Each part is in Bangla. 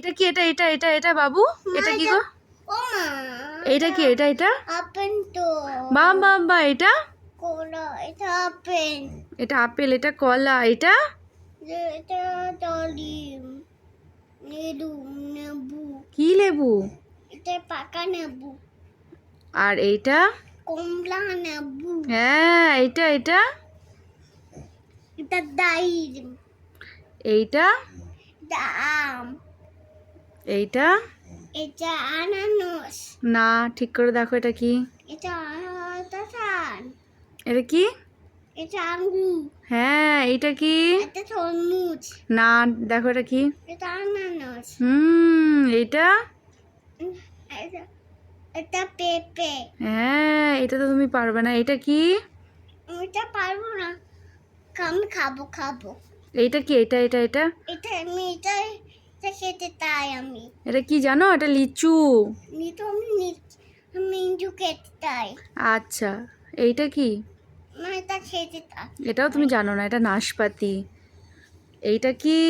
এটা কি? এটা বাবু, এটা কি গো? এটা কি? এটা আপেল তো বা এটা কলা, এটা আপেল, এটা আপেল, এটা কলা, এটা এটা ডালিম, নেবু, কি লেবু? এটা পাকা নেবু, আর এইটা? কমলা নেবু, হ্যাঁ, এটা এটা ডালিম, এইটা এটা আম, এইটা এটা আনারস, না, ঠিক করে দেখো এটা কি? এটা তাসান, এটা কি? এটা আঙ্গুর, হ্যাঁ, এটা কি? এটা তরমুজ, না, দেখো এটা কি? এটা আনারস, এইটা? এটা এটা পেঁপে। হ্যাঁ, এটা তো তুমি পারবে না। এটা কি? এটা পারবো না, আমি খাবো। এইটা কি? এটা এটা আমি এটা খেতে তাই আমি এটা কি জানো? এটা লিচু। নিতো আমি ইন্দু খেতে তাই আচ্ছা, এইটা কি? না, এটা খেতে তাই। এটাও তুমি জানো না, এটা নাশপাতি। এইটা কি?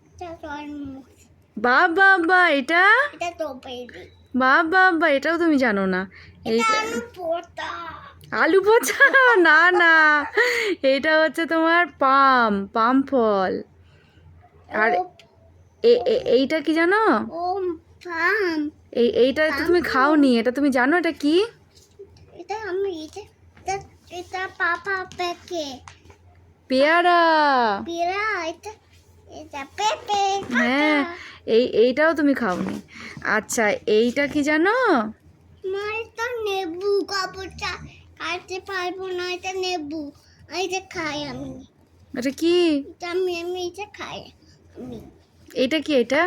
এটা তরমুজ, বা এটা? এটা স্ট্রবেরি, বা এটাও তুমি জানো না। এটা এইটা আলু পোড়া, আলু পচা? না, এটা হচ্ছে তোমার পাম ফল। আর ও এইটা কি জানো? ও পাম, এইটা তো তুমি খাওনি, এটা তুমি জানো এটা কি? এটা আমি এটা এটা পাপা পেকে পেয়ারা। পিরা, এটা এটা পেঁপে হ্যাঁ, এইটাও তুমি খাওনি। আচ্ছা, এইটা কি জানো? এটা নেবু, কাপড়টা কাটতে পারবো না, এটা নেবু, এটা খাই আমি, এটা কি? এটা আমি এটা খাই আমি। এইটা কি? এটা